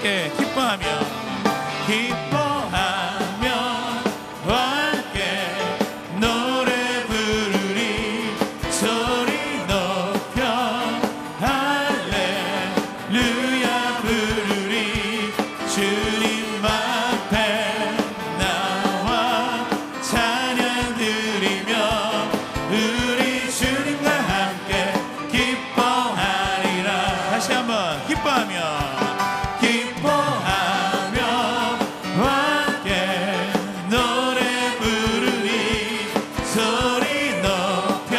함께 기뻐하며 함께 노래 부르리 소리 높여 할렐루야 부르리 주님 앞에 나와 찬양 드리며 우리 주님과 함께 기뻐하리라. 다시 한번 기뻐하며 함께 노래 부르리 소리 높여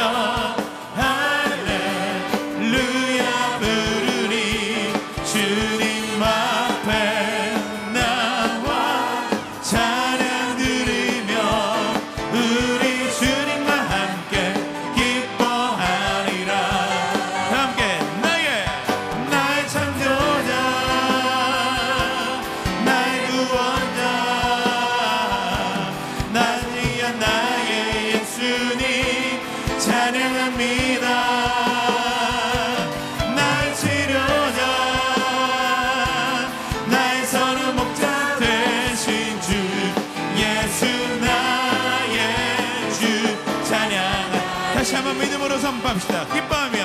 할렐루야 부르리 주님 앞에 나와 찬양 드리며 우리 주님과 함께 기뻐하리라. 함께 나의 창조자 나의 구원자 나의 예수님 찬양합니다. 나의 치료자 나의 선한 목자 되신 주 예수 나의 주 찬양합니다. 다시 한번 믿음으로 선포합시다. 기뻐하며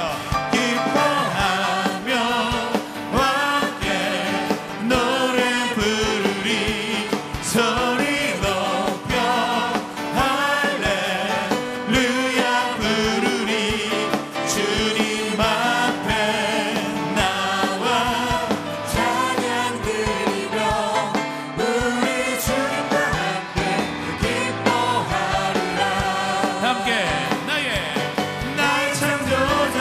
함께 노래 부르리 소리 높여 할렐루야 부르리 주님 앞에 나와 찬양 드리며 우리 주님과 함께 기뻐하리라. 함께 나의 창조자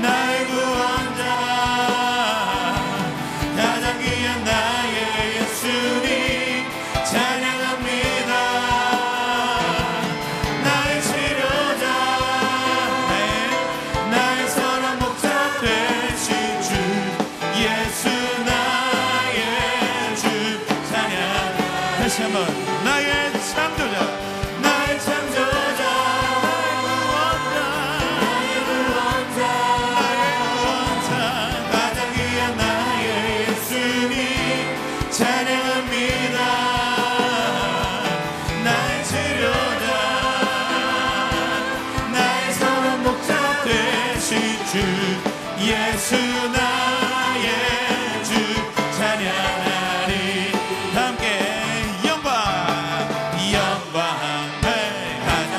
나의 구원자 가장 귀한 나의 예수님 찬양합니다. 나의 치료자 나의 선한 목자 되신 주 예수 나의 주 찬양. 다시 한번 나의 창조자 나의 창조자 나의 구원자 가장 귀한 나의 예수님 찬양합니다. 나의 치료자 나의 선한 목자 되신 주 예수 나의 주 찬양하리. 함께 영광 가장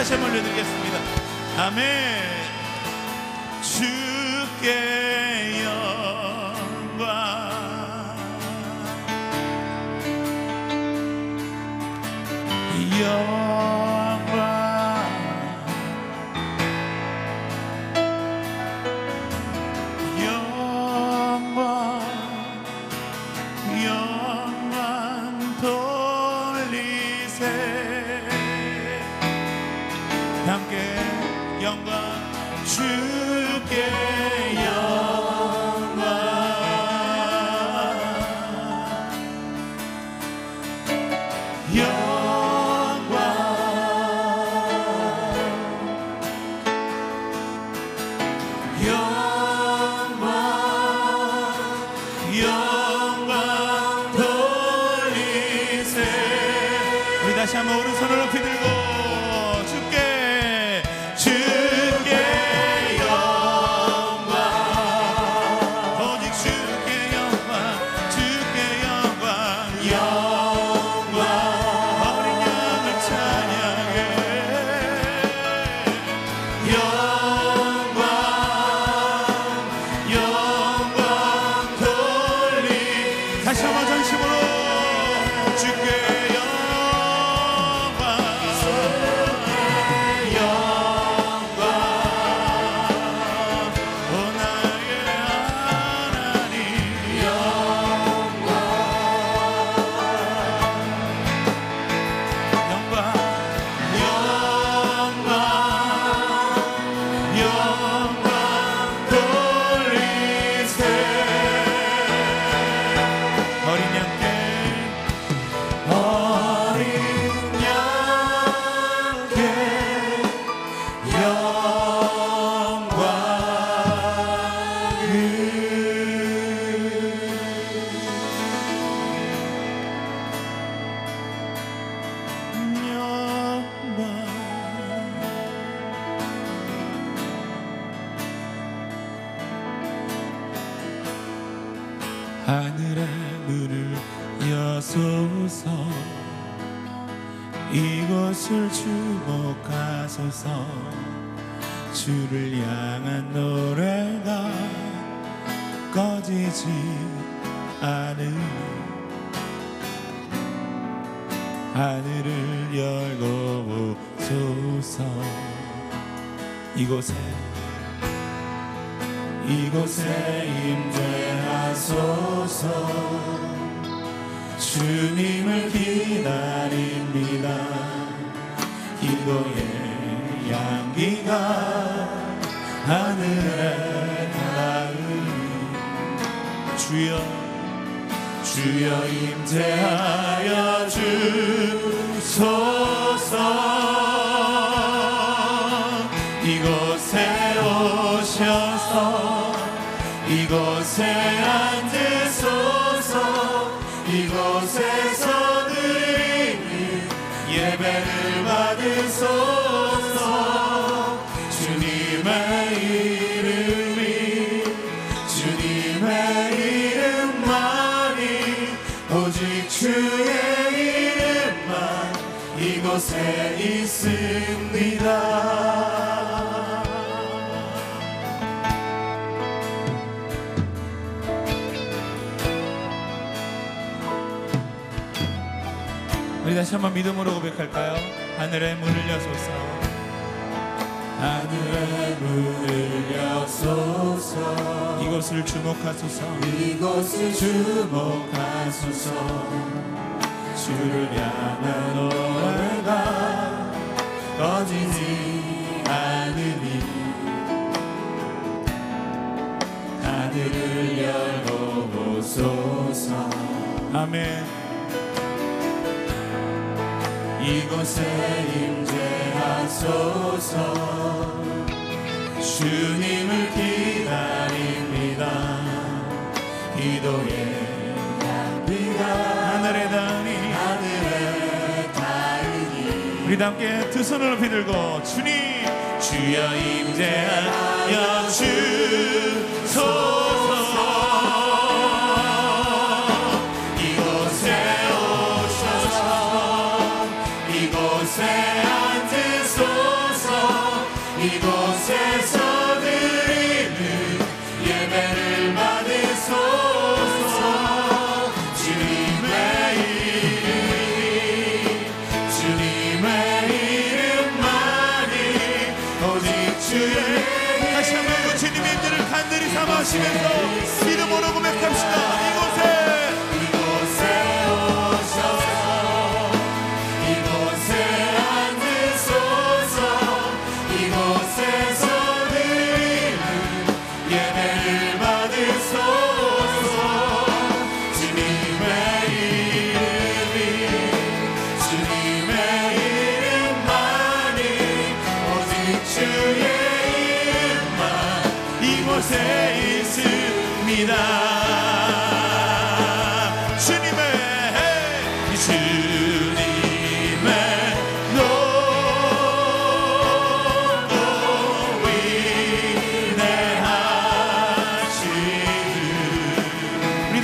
다시 한번 올려드리겠습니다. 아멘. 주께 영광 함께 영광 주께 영광 영광 영광 영광 돌리세. 우리 다시 한번 오른손을 높이 들고 다시 한번 전심으로 주께 영광 영광 오 나의 하나님 영광 영광 영광 영광 돌리세. 어린 양께 하늘의 문을 여소서. 이곳을 주목하소서. 주를 향한 노래가 꺼지지 않으니 하늘을 열고 오소서. 이곳에 임재하소서. 주님을 기다립니다. 기도의 향기가 하늘에 닿으니 주여 임재하여 주소서. 이곳에 오셔서 이곳에 앉으소서. 이곳에서 드리는 예배를 받으소서. 주님의 이름만이 오직 주의 이름만 이곳에 있습니다. 우리 다시 한번 믿음으로 고백할까요? 하늘의 문을 여소서. 하늘의 문을 여소서. 이곳을 주목하소서. 이곳을 주목하소서. 주를 향한 노래가 꺼지지 않으니 하늘을 열고 오소서. 아멘. 이곳에 임재하소서. 주님을 기다립니다. 기도의 향기가 하늘에 닿으니 우리 다 함께 두 손을 높이 들고 주여 임재하여 주소서. 이곳에 앉으소서.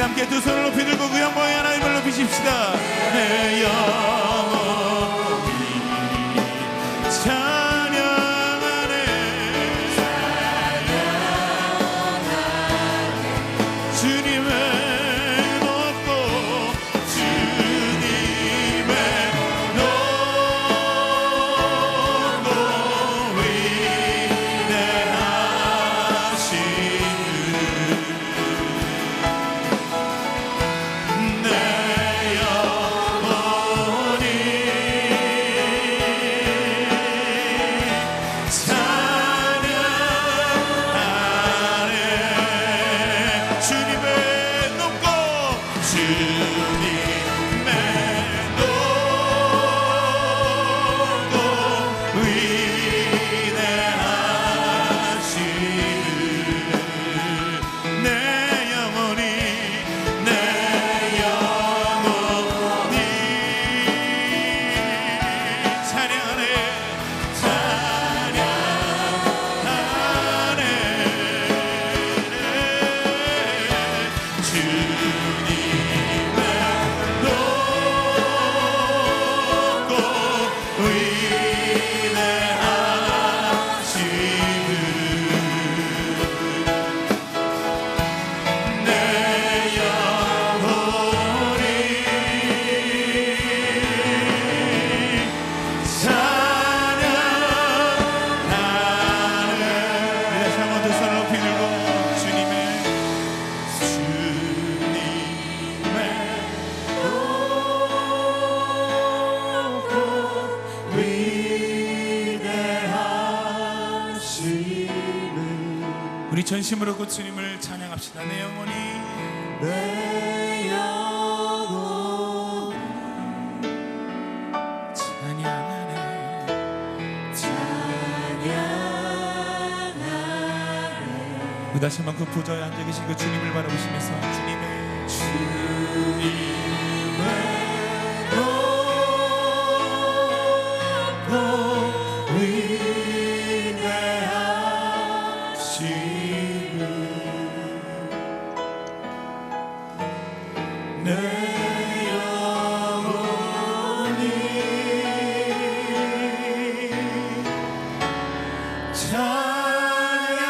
함께 두 손을 높이 들고 그 영광의 하나님을 높이십시다. 내 영혼이 찬양하네. 주님의 높고 주님의 높고 위대하신 내 영혼이 찬양하네. 주님의 높고 주님의 높고 위대하신 내 영혼이 내 영혼이 찬양하네. 찬양하네. 주님의 높고 위대하신 내 영혼이 찬양하네. 다시 한번 두 손을 높이 들고 주님의 높고 위대하심을 우리 전심으로 그 주님을 찬양합시다. 내 영혼이 내 영혼 찬양하네. 찬양하네. 다시 한번 그 보좌에 앉아 계신 그 주님을 바라보시면서 주님의 높고 위대하심을 내 영혼이 찬양하네.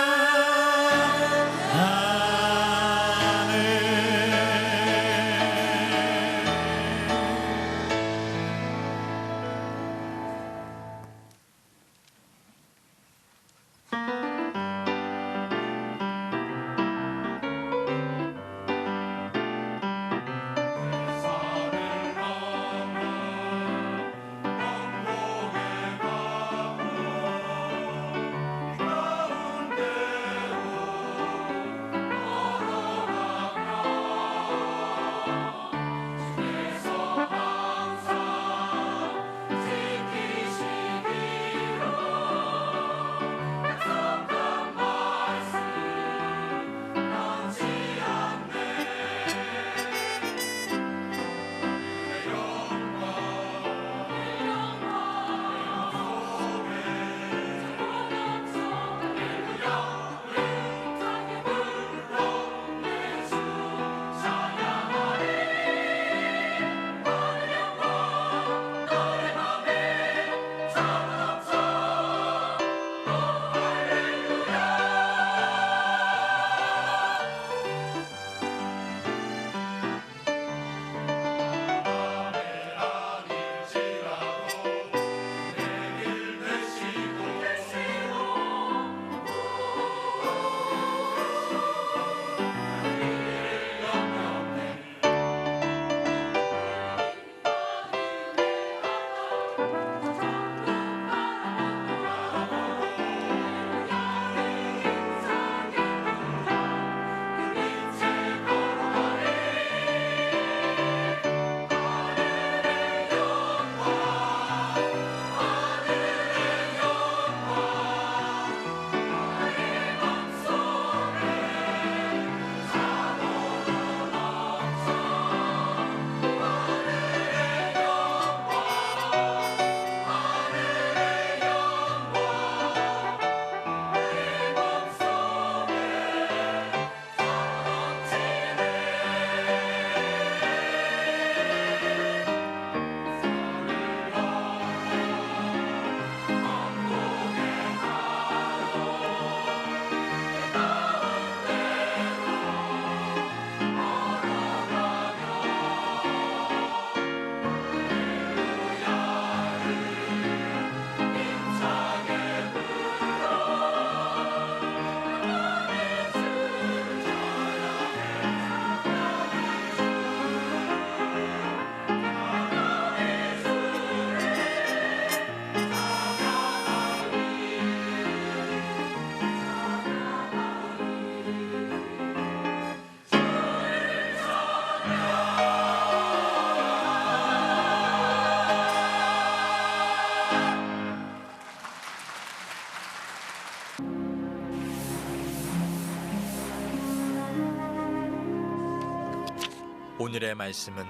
오늘의 말씀은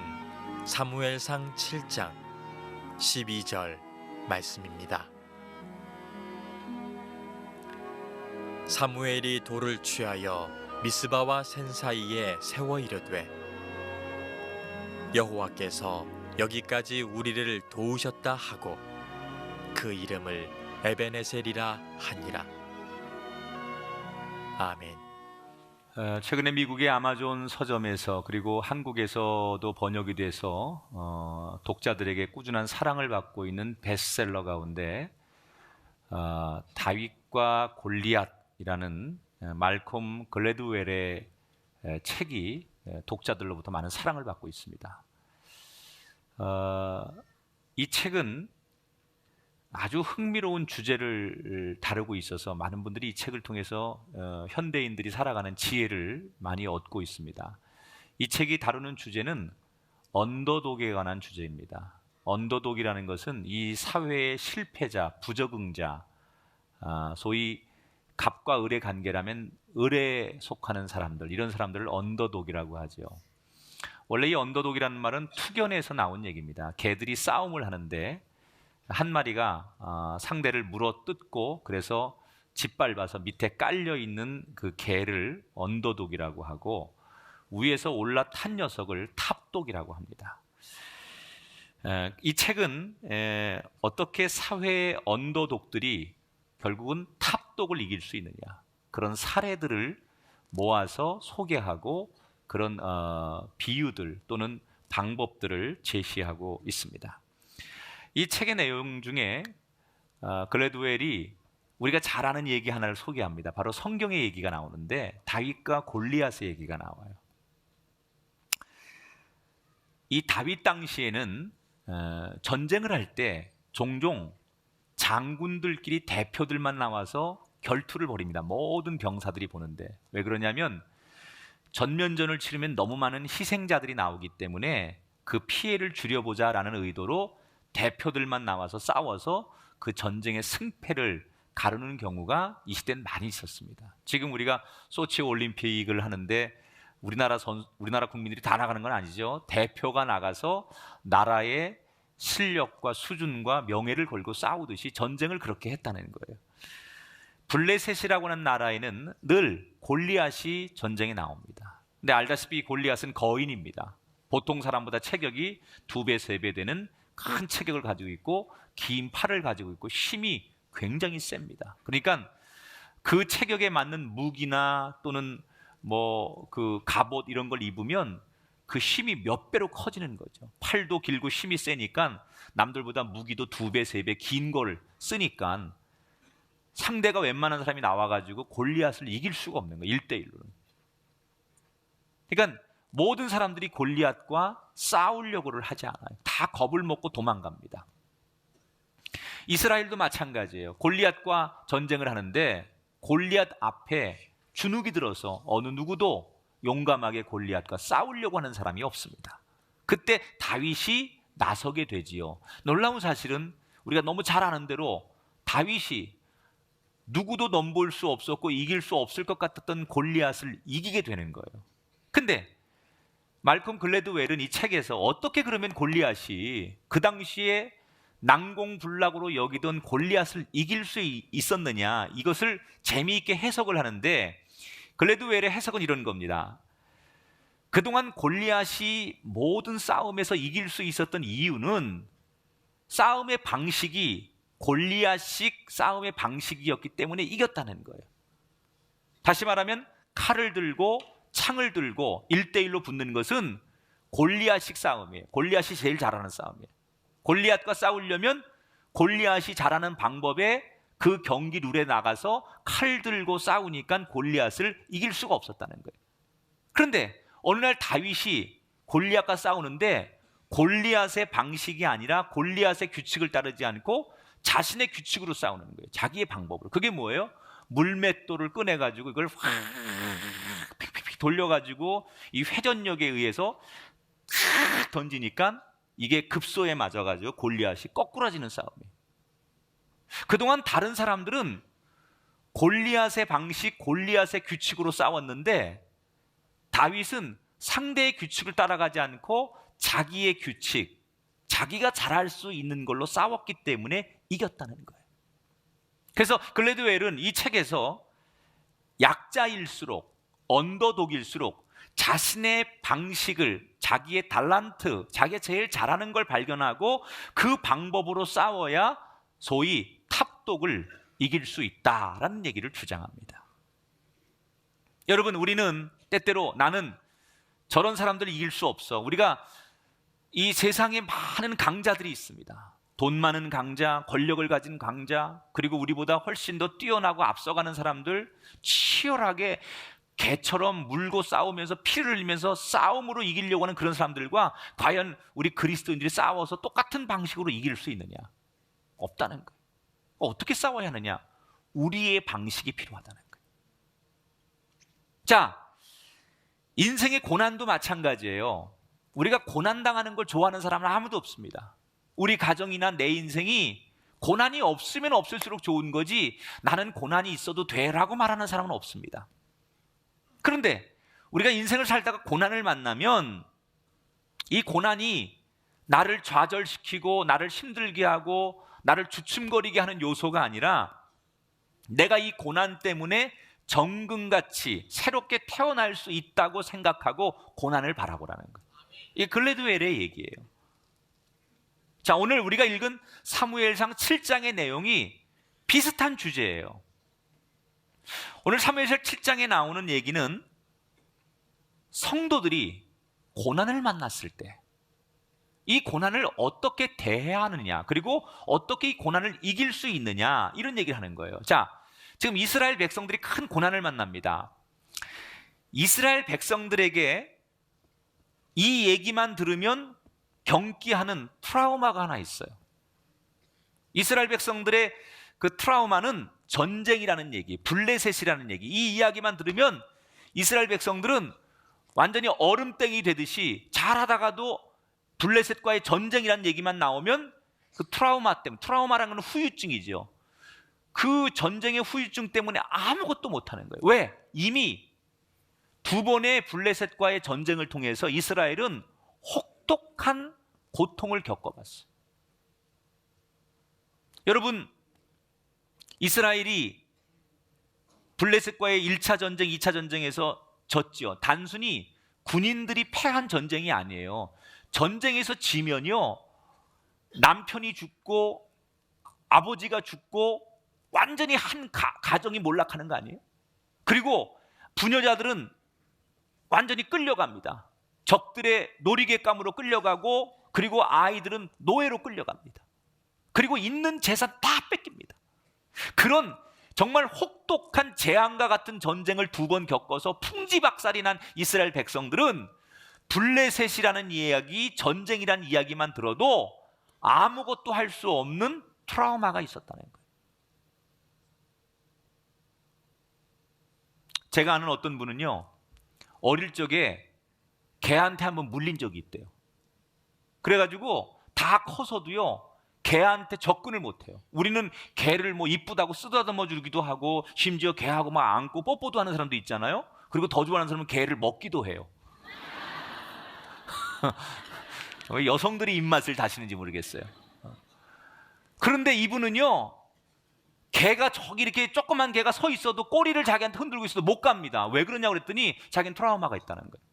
사무엘상 7장 12절 말씀입니다. 사무엘이 돌을 취하여 미스바와 센 사이에 세워 이르되 여호와께서 여기까지 우리를 도우셨다 하고 그 이름을 에베네셀이라 하니라. 아멘. 최근에 미국의 아마존 서점에서 그리고 한국에서도 번역이 돼서 독자들에게 꾸준한 사랑을 받고 있는 베스트셀러 가운데 다윗과 골리앗이라는 말콤 글래드웰의 책이 독자들로부터 많은 사랑을 받고 있습니다. 이 책은 아주 흥미로운 주제를 다루고 있어서 많은 분들이 이 책을 통해서 현대인들이 살아가는 지혜를 많이 얻고 있습니다. 이 책이 다루는 주제는 언더독에 관한 주제입니다. 언더독이라는 것은 이 사회의 실패자, 부적응자, 소위 갑과 을의 관계라면 을에 속하는 사람들, 이런 사람들을 언더독이라고 하죠. 원래 이 언더독이라는 말은 투견에서 나온 얘기입니다. 개들이 싸움을 하는데 한 마리가 상대를 물어뜯고 그래서 짓밟아서 밑에 깔려있는 그 개를 언더독이라고 하고 위에서 올라탄 녀석을 탑독이라고 합니다. 이 책은 어떻게 사회의 언더독들이 결국은 탑독을 이길 수 있느냐, 그런 사례들을 모아서 소개하고 그런 비유들 또는 방법들을 제시하고 있습니다. 이 책의 내용 중에 글래드웰이 우리가 잘 아는 얘기 하나를 소개합니다. 바로 성경의 얘기가 나오는데 다윗과 골리앗의 얘기가 나와요. 이 다윗 당시에는 전쟁을 할 때 종종 장군들끼리 대표들만 나와서 결투를 벌입니다. 모든 병사들이 보는데. 왜 그러냐면 전면전을 치르면 너무 많은 희생자들이 나오기 때문에 그 피해를 줄여보자라는 의도로 대표들만 나와서 싸워서 그 전쟁의 승패를 가르는 경우가 이 시대는 많이 있었습니다. 지금 우리가 소치 올림픽을 하는데 우리나라 국민들이 다 나가는 건 아니죠. 대표가 나가서 나라의 실력과 수준과 명예를 걸고 싸우듯이 전쟁을 그렇게 했다는 거예요. 블레셋이라고 하는 나라에는 늘 골리앗이 전쟁에 나옵니다. 근데 알다시피 골리앗은 거인입니다. 보통 사람보다 체격이 2배, 3배 되는 큰 체격을 가지고 있고 긴 팔을 가지고 있고 힘이 굉장히 셉니다. 그러니까 그 체격에 맞는 무기나 또는 뭐 그 갑옷 이런 걸 입으면 그 힘이 몇 배로 커지는 거죠. 팔도 길고 힘이 세니까 남들보다 무기도 2배, 3배 긴 걸 쓰니까 상대가 웬만한 사람이 나와가지고 골리앗을 이길 수가 없는 거예요. 1대1로는. 그러니까 모든 사람들이 골리앗과 싸우려고를 하지 않아요. 다 겁을 먹고 도망갑니다. 이스라엘도 마찬가지예요. 골리앗과 전쟁을 하는데 골리앗 앞에 주눅이 들어서 어느 누구도 용감하게 골리앗과 싸우려고 하는 사람이 없습니다. 그때 다윗이 나서게 되지요. 놀라운 사실은 우리가 너무 잘 아는 대로 다윗이 누구도 넘볼 수 없었고 이길 수 없을 것 같았던 골리앗을 이기게 되는 거예요. 근데 말콤 글래드웰은 이 책에서 어떻게 그러면 골리앗이 그 당시에 난공불락으로 여기던 골리앗을 이길 수 있었느냐, 이것을 재미있게 해석을 하는데 글래드웰의 해석은 이런 겁니다. 그동안 골리앗이 모든 싸움에서 이길 수 있었던 이유는 싸움의 방식이 골리앗식 싸움의 방식이었기 때문에 이겼다는 거예요. 다시 말하면 칼을 들고 창을 들고 1대1로 붙는 것은 골리앗식 싸움이에요. 골리앗이 제일 잘하는 싸움이에요. 골리앗과 싸우려면 골리앗이 잘하는 방법에 그 경기 룰에 나가서 칼 들고 싸우니까 골리앗을 이길 수가 없었다는 거예요. 그런데 어느 날 다윗이 골리앗과 싸우는데 골리앗의 방식이 아니라 골리앗의 규칙을 따르지 않고 자신의 규칙으로 싸우는 거예요. 자기의 방법으로. 그게 뭐예요? 물맷돌을 꺼내가지고 이걸 확 픽픽픽 돌려가지고 이 회전력에 의해서 탁 던지니까 이게 급소에 맞아가지고 골리앗이 거꾸라지는 싸움이에요. 그동안 다른 사람들은 골리앗의 방식, 골리앗의 규칙으로 싸웠는데 다윗은 상대의 규칙을 따라가지 않고 자기의 규칙, 자기가 잘할 수 있는 걸로 싸웠기 때문에 이겼다는 거예요. 그래서 글래드웰은 이 책에서 약자일수록, 언더독일수록 자신의 방식을, 자기의 달란트, 자기가 제일 잘하는 걸 발견하고 그 방법으로 싸워야 소위 탑독을 이길 수 있다라는 얘기를 주장합니다. 여러분, 우리는 때때로 나는 저런 사람들을 이길 수 없어. 우리가 이 세상에 많은 강자들이 있습니다. 돈 많은 강자, 권력을 가진 강자, 그리고 우리보다 훨씬 더 뛰어나고 앞서가는 사람들, 치열하게 개처럼 물고 싸우면서 피를 흘리면서 싸움으로 이기려고 하는 그런 사람들과 과연 우리 그리스도인들이 싸워서 똑같은 방식으로 이길 수 있느냐? 없다는 거예요. 어떻게 싸워야 하느냐? 우리의 방식이 필요하다는 거예요. 자, 인생의 고난도 마찬가지예요. 우리가 고난당하는 걸 좋아하는 사람은 아무도 없습니다. 우리 가정이나 내 인생이 고난이 없으면 없을수록 좋은 거지 나는 고난이 있어도 돼라고 말하는 사람은 없습니다. 그런데 우리가 인생을 살다가 고난을 만나면 이 고난이 나를 좌절시키고 나를 힘들게 하고 나를 주춤거리게 하는 요소가 아니라 내가 이 고난 때문에 정금같이 새롭게 태어날 수 있다고 생각하고 고난을 바라보라는 거예요. 이게 글래드웰의 얘기예요. 자, 오늘 우리가 읽은 사무엘상 7장의 내용이 비슷한 주제예요. 오늘 사무엘상 7장에 나오는 얘기는 성도들이 고난을 만났을 때 이 고난을 어떻게 대해야 하느냐, 그리고 어떻게 이 고난을 이길 수 있느냐, 이런 얘기를 하는 거예요. 자, 지금 이스라엘 백성들이 큰 고난을 만납니다. 이스라엘 백성들에게 이 얘기만 들으면 경기하는 트라우마가 하나 있어요. 이스라엘 백성들의 그 트라우마는 전쟁이라는 얘기, 블레셋이라는 얘기, 이 이야기만 들으면 이스라엘 백성들은 완전히 얼음땡이 되듯이 잘하다가도 블레셋과의 전쟁이라는 얘기만 나오면 그 트라우마 때문에, 트라우마라는 건 후유증이죠. 그 전쟁의 후유증 때문에 아무것도 못하는 거예요. 왜? 이미 두 번의 블레셋과의 전쟁을 통해서 이스라엘은 혹독한 고통을 겪어봤어요. 여러분, 이스라엘이 블레셋과의 1차 전쟁, 2차 전쟁에서 졌지요. 단순히 군인들이 패한 전쟁이 아니에요. 전쟁에서 지면요, 남편이 죽고 아버지가 죽고 완전히 한 가정이 몰락하는 거 아니에요? 그리고 부녀자들은 완전히 끌려갑니다. 적들의 놀이객감으로 끌려가고, 그리고 아이들은 노예로 끌려갑니다. 그리고 있는 재산 다 뺏깁니다. 그런 정말 혹독한 재앙과 같은 전쟁을 두 번 겪어서 풍지박살이 난 이스라엘 백성들은 블레셋이라는 이야기, 전쟁이라는 이야기만 들어도 아무것도 할 수 없는 트라우마가 있었다는 거예요. 제가 아는 어떤 분은요, 어릴 적에 개한테 한번 물린 적이 있대요. 그래가지고 다 커서도요, 개한테 접근을 못해요. 우리는 개를 뭐 이쁘다고 쓰다듬어 주기도 하고, 심지어 개하고 막 안고 뽀뽀도 하는 사람도 있잖아요. 그리고 더 좋아하는 사람은 개를 먹기도 해요. 여성들이 입맛을 다시는지 모르겠어요. 그런데 이분은요, 개가 저기 이렇게 조그만 개가 서 있어도 꼬리를 자기한테 흔들고 있어도 못 갑니다. 왜 그러냐고 그랬더니 자기는 트라우마가 있다는 거예요.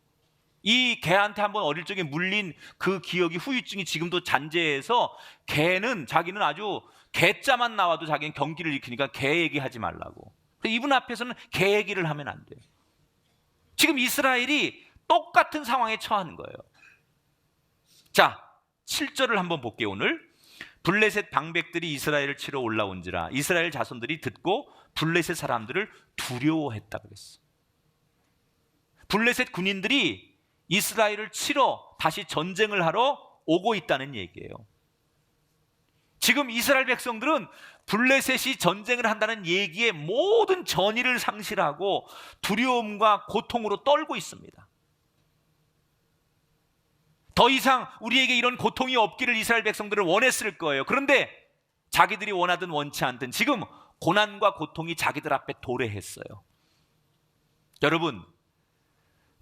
이 개한테 한번 어릴 적에 물린 그 기억이, 후유증이 지금도 잔재해서 개는, 자기는 아주 개자만 나와도 자기는 경기를 일으키니까 개 얘기하지 말라고. 이분 앞에서는 개 얘기를 하면 안 돼요. 지금 이스라엘이 똑같은 상황에 처하는 거예요. 자, 7절을 한번 볼게요. 오늘 블레셋 방백들이 이스라엘을 치러 올라온지라 이스라엘 자손들이 듣고 블레셋 사람들을 두려워했다 그랬어. 블레셋 군인들이 이스라엘을 치러 다시 전쟁을 하러 오고 있다는 얘기예요. 지금 이스라엘 백성들은 블레셋이 전쟁을 한다는 얘기에 모든 전의를 상실하고 두려움과 고통으로 떨고 있습니다. 더 이상 우리에게 이런 고통이 없기를 이스라엘 백성들은 원했을 거예요. 그런데 자기들이 원하든 원치 않든 지금 고난과 고통이 자기들 앞에 도래했어요. 여러분,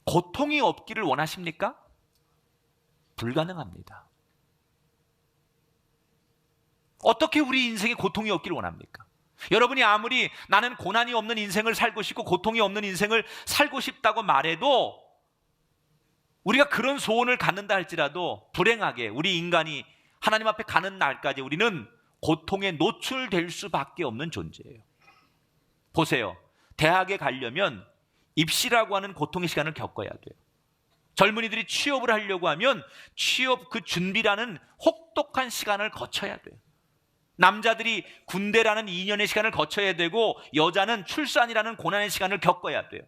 고통이 없기를 원하십니까? 불가능합니다. 어떻게 우리 인생에 고통이 없기를 원합니까? 여러분이 아무리 나는 고난이 없는 인생을 살고 싶고 고통이 없는 인생을 살고 싶다고 말해도 우리가 그런 소원을 갖는다 할지라도 불행하게 우리 인간이 하나님 앞에 가는 날까지 우리는 고통에 노출될 수밖에 없는 존재예요. 보세요. 대학에 가려면 입시라고 하는 고통의 시간을 겪어야 돼요. 젊은이들이 취업을 하려고 하면 취업 그 준비라는 혹독한 시간을 거쳐야 돼요. 남자들이 군대라는 2년의 시간을 거쳐야 되고 여자는 출산이라는 고난의 시간을 겪어야 돼요.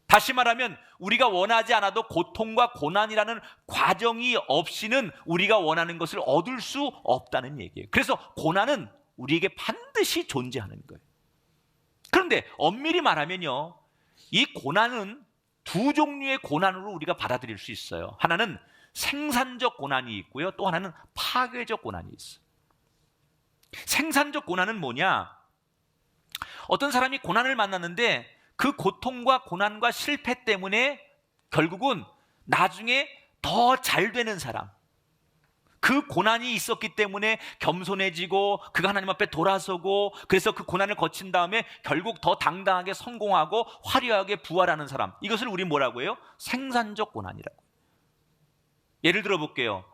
다시 말하면 우리가 원하지 않아도 고통과 고난이라는 과정이 없이는 우리가 원하는 것을 얻을 수 없다는 얘기예요. 그래서 고난은 우리에게 반드시 존재하는 거예요. 그런데 엄밀히 말하면요, 이 고난은 두 종류의 고난으로 우리가 받아들일 수 있어요. 하나는 생산적 고난이 있고요, 또 하나는 파괴적 고난이 있어요. 생산적 고난은 뭐냐? 어떤 사람이 고난을 만났는데 그 고통과 고난과 실패 때문에 결국은 나중에 더 잘 되는 사람, 그 고난이 있었기 때문에 겸손해지고 그가 하나님 앞에 돌아서고 그래서 그 고난을 거친 다음에 결국 더 당당하게 성공하고 화려하게 부활하는 사람, 이것을 우리 뭐라고 해요? 생산적 고난이라고. 예를 들어 볼게요.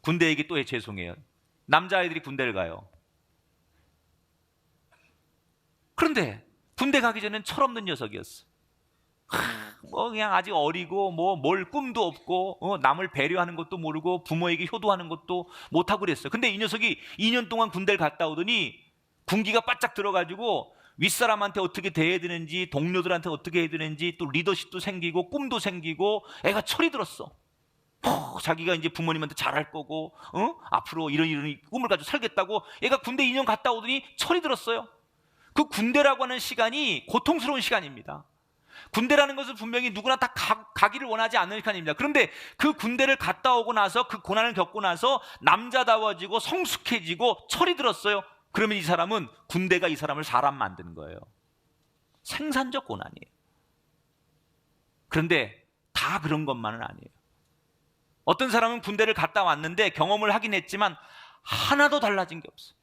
군대 얘기 또 죄송해요. 남자아이들이 군대를 가요. 그런데 군대 가기 전엔 철없는 녀석이었어. 뭐 그냥 아직 어리고 뭐 뭘 꿈도 없고 남을 배려하는 것도 모르고 부모에게 효도하는 것도 못하고 그랬어요. 근데 이 녀석이 2년 동안 군대를 갔다 오더니 군기가 바짝 들어가지고 윗사람한테 어떻게 대해야 되는지, 동료들한테 어떻게 해야 되는지, 또 리더십도 생기고 꿈도 생기고 애가 철이 들었어. 자기가 이제 부모님한테 잘할 거고 앞으로 이런 꿈을 가지고 살겠다고 얘가 군대 2년 갔다 오더니 철이 들었어요. 그 군대라고 하는 시간이 고통스러운 시간입니다. 군대라는 것은 분명히 누구나 다 가기를 원하지 않는 시간입니다. 그런데 그 군대를 갔다 오고 나서 그 고난을 겪고 나서 남자다워지고 성숙해지고 철이 들었어요. 그러면 이 사람은 군대가 이 사람을 사람 만드는 거예요. 생산적 고난이에요. 그런데 다 그런 것만은 아니에요. 어떤 사람은 군대를 갔다 왔는데 경험을 하긴 했지만 하나도 달라진 게 없어요.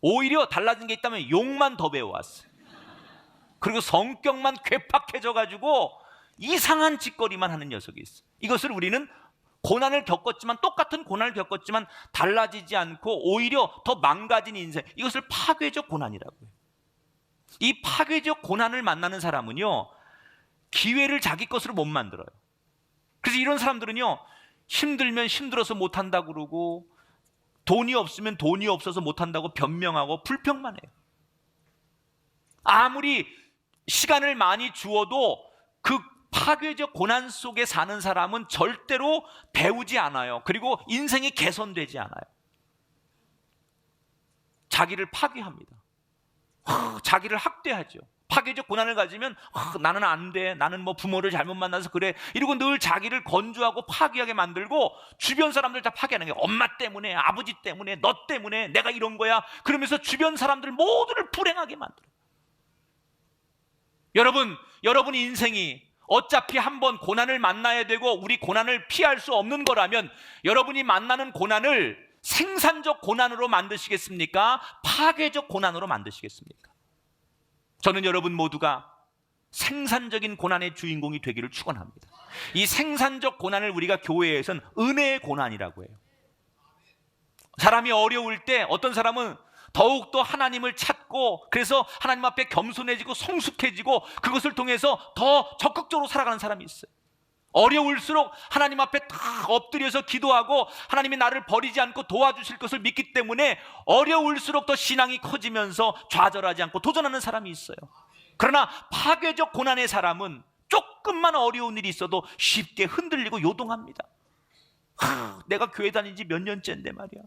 오히려 달라진 게 있다면 욕만 더 배워왔어요. 그리고 성격만 괴팍해져가지고 이상한 짓거리만 하는 녀석이 있어요. 이것을 우리는 고난을 겪었지만, 똑같은 고난을 겪었지만 달라지지 않고 오히려 더 망가진 인생, 이것을 파괴적 고난이라고 해요. 이 파괴적 고난을 만나는 사람은요, 기회를 자기 것으로 못 만들어요. 그래서 이런 사람들은요, 힘들면 힘들어서 못한다고 그러고 돈이 없으면 돈이 없어서 못한다고 변명하고 불평만 해요. 아무리 시간을 많이 주어도 그 파괴적 고난 속에 사는 사람은 절대로 배우지 않아요. 그리고 인생이 개선되지 않아요. 자기를 파괴합니다. 자기를 학대하죠. 파괴적 고난을 가지면 나는 안 돼, 나는 뭐 부모를 잘못 만나서 그래, 이러고 늘 자기를 건조하고 파괴하게 만들고 주변 사람들 다 파괴하는 거예요. 엄마 때문에, 아버지 때문에, 너 때문에 내가 이런 거야, 그러면서 주변 사람들 모두를 불행하게 만들어요. 여러분 인생이 어차피 한번 고난을 만나야 되고 우리 고난을 피할 수 없는 거라면 여러분이 만나는 고난을 생산적 고난으로 만드시겠습니까? 파괴적 고난으로 만드시겠습니까? 저는 여러분 모두가 생산적인 고난의 주인공이 되기를 축원합니다. 이 생산적 고난을 우리가 교회에서는 은혜의 고난이라고 해요. 사람이 어려울 때 어떤 사람은 더욱더 하나님을 찾고 그래서 하나님 앞에 겸손해지고 성숙해지고 그것을 통해서 더 적극적으로 살아가는 사람이 있어요. 어려울수록 하나님 앞에 다 엎드려서 기도하고 하나님이 나를 버리지 않고 도와주실 것을 믿기 때문에 어려울수록 더 신앙이 커지면서 좌절하지 않고 도전하는 사람이 있어요. 그러나 파괴적 고난의 사람은 조금만 어려운 일이 있어도 쉽게 흔들리고 요동합니다. 내가 교회 다닌 지 몇 년째인데 말이야,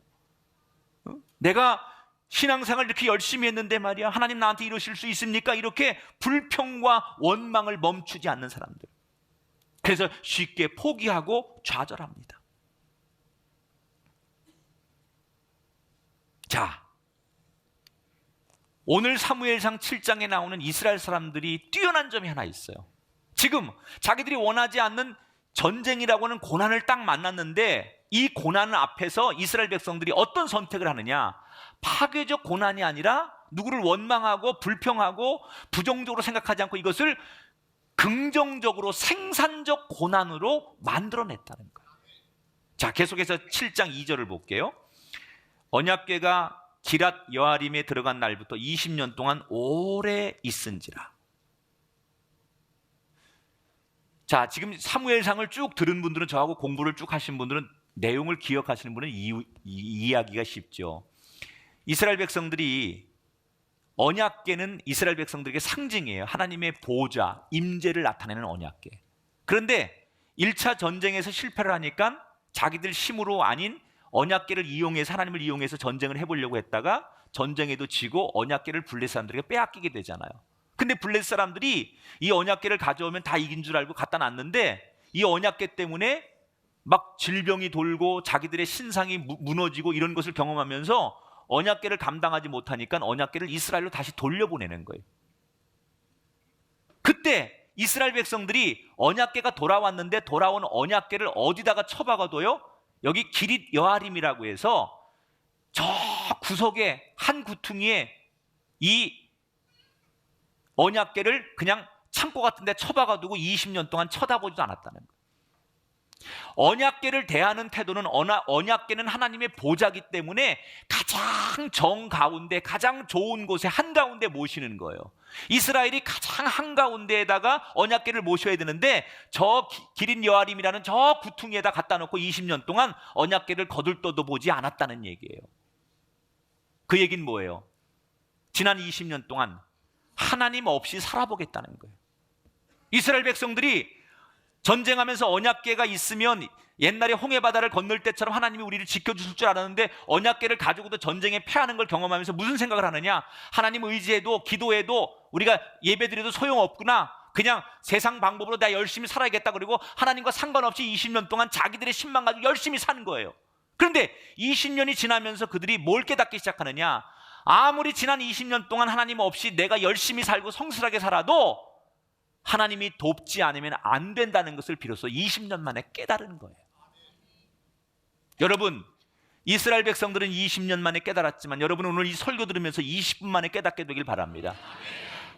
내가 신앙생활 이렇게 열심히 했는데 말이야, 하나님 나한테 이러실 수 있습니까? 이렇게 불평과 원망을 멈추지 않는 사람들, 그래서 쉽게 포기하고 좌절합니다. 자, 오늘 사무엘상 7장에 나오는 이스라엘 사람들이 뛰어난 점이 하나 있어요. 지금 자기들이 원하지 않는 전쟁이라고 하는 고난을 딱 만났는데 이 고난 앞에서 이스라엘 백성들이 어떤 선택을 하느냐? 파괴적 고난이 아니라 누구를 원망하고 불평하고 부정적으로 생각하지 않고 이것을 긍정적으로 생산적 고난으로 만들어냈다는 거예요. 자, 계속해서 7장 2절을 볼게요. 언약궤가 기랏 여아림에 들어간 날부터 20년 동안 오래 있은지라. 자, 지금 사무엘상을 쭉 들은 분들은, 저하고 공부를 쭉 하신 분들은 내용을 기억하시는 분은 이해하기가 쉽죠. 이스라엘 백성들이, 언약궤는 이스라엘 백성들에게 상징이에요. 하나님의 보좌, 임재를 나타내는 언약궤. 그런데 1차 전쟁에서 실패를 하니까 자기들 힘으로 아닌 언약궤를 이용해서, 하나님을 이용해서 전쟁을 해보려고 했다가 전쟁에도 지고 언약궤를 블레셋 사람들에게 빼앗기게 되잖아요. 근데 블레셋 사람들이 이 언약궤를 가져오면 다 이긴 줄 알고 갖다 놨는데 이 언약궤 때문에 막 질병이 돌고 자기들의 신상이 무너지고 이런 것을 경험하면서 언약궤를 감당하지 못하니까 언약궤를 이스라엘로 다시 돌려보내는 거예요. 그때 이스라엘 백성들이 언약궤가 돌아왔는데 돌아온 언약궤를 어디다가 처박아둬요? 여기 기릿 여아림이라고 해서 저 구석에 한 구퉁이에 이 언약궤를 그냥 창고 같은 데 처박아두고 20년 동안 쳐다보지도 않았다는 거예요. 언약궤를 대하는 태도는, 언약궤는 하나님의 보좌기 때문에 가장 정가운데, 가장 좋은 곳에 한가운데 모시는 거예요. 이스라엘이 가장 한가운데에다가 언약궤를 모셔야 되는데 저 기린 여아림이라는 저 구퉁이에다 갖다 놓고 20년 동안 언약궤를 거들떠도 보지 않았다는 얘기예요. 그 얘기는 뭐예요? 지난 20년 동안 하나님 없이 살아보겠다는 거예요. 이스라엘 백성들이 전쟁하면서 언약궤가 있으면 옛날에 홍해바다를 건널 때처럼 하나님이 우리를 지켜주실 줄 알았는데 언약궤를 가지고도 전쟁에 패하는 걸 경험하면서 무슨 생각을 하느냐? 하나님 의지해도 기도해도 우리가 예배드려도 소용없구나. 그냥 세상 방법으로 나 열심히 살아야겠다. 그리고 하나님과 상관없이 20년 동안 자기들의 신만 가지고 열심히 사는 거예요. 그런데 20년이 지나면서 그들이 뭘 깨닫기 시작하느냐? 아무리 지난 20년 동안 하나님 없이 내가 열심히 살고 성실하게 살아도 하나님이 돕지 않으면 안 된다는 것을 비로소 20년 만에 깨달은 거예요. 여러분, 이스라엘 백성들은 20년 만에 깨달았지만 여러분은 오늘 이 설교 들으면서 20분 만에 깨닫게 되길 바랍니다.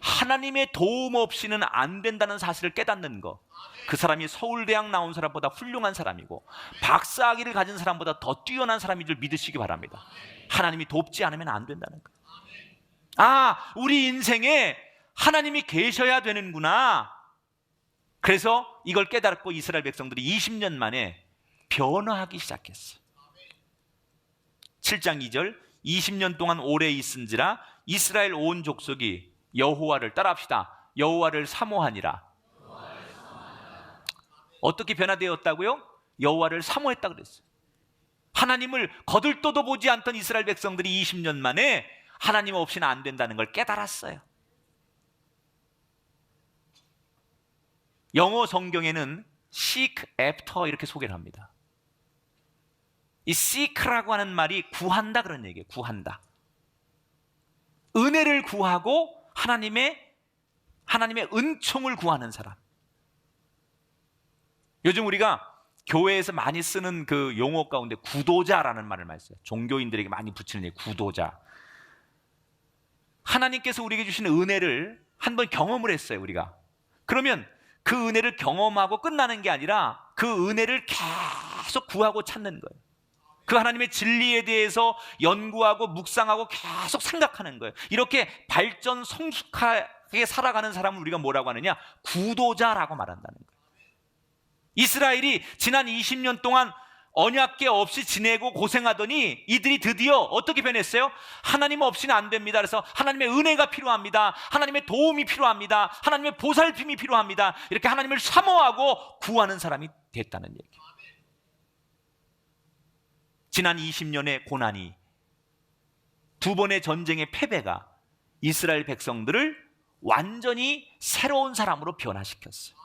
하나님의 도움 없이는 안 된다는 사실을 깨닫는 거. 그 사람이 서울대학 나온 사람보다 훌륭한 사람이고 박사학위를 가진 사람보다 더 뛰어난 사람인 줄 믿으시기 바랍니다. 하나님이 돕지 않으면 안 된다는 거. 아, 우리 인생에 하나님이 계셔야 되는구나. 그래서 이걸 깨달았고 이스라엘 백성들이 20년 만에 변화하기 시작했어요. 7장 2절, 20년 동안 오래 있은지라 이스라엘 온 족속이 여호와를, 따라합시다, 여호와를 사모하니라. 어떻게 변화되었다고요? 여호와를 사모했다 그랬어요. 하나님을 거들떠도 보지 않던 이스라엘 백성들이 20년 만에 하나님 없이는 안 된다는 걸 깨달았어요. 영어 성경에는 seek after 이렇게 소개를 합니다. 이 seek라고 하는 말이 구한다 그런 얘기예요. 구한다. 은혜를 구하고 하나님의 은총을 구하는 사람. 요즘 우리가 교회에서 많이 쓰는 그 용어 가운데 구도자라는 말을 많이 써요. 종교인들에게 많이 붙이는 얘기, 구도자. 하나님께서 우리에게 주시는 은혜를 한번 경험을 했어요, 우리가. 그러면 그 은혜를 경험하고 끝나는 게 아니라 그 은혜를 계속 구하고 찾는 거예요. 그 하나님의 진리에 대해서 연구하고 묵상하고 계속 생각하는 거예요. 이렇게 발전 성숙하게 살아가는 사람을 우리가 뭐라고 하느냐? 구도자라고 말한다는 거예요. 이스라엘이 지난 20년 동안 언약궤 없이 지내고 고생하더니 이들이 드디어 어떻게 변했어요? 하나님 없이는 안 됩니다. 그래서 하나님의 은혜가 필요합니다. 하나님의 도움이 필요합니다. 하나님의 보살핌이 필요합니다. 이렇게 하나님을 사모하고 구하는 사람이 됐다는 얘기예요. 지난 20년의 고난이, 두 번의 전쟁의 패배가 이스라엘 백성들을 완전히 새로운 사람으로 변화시켰어요.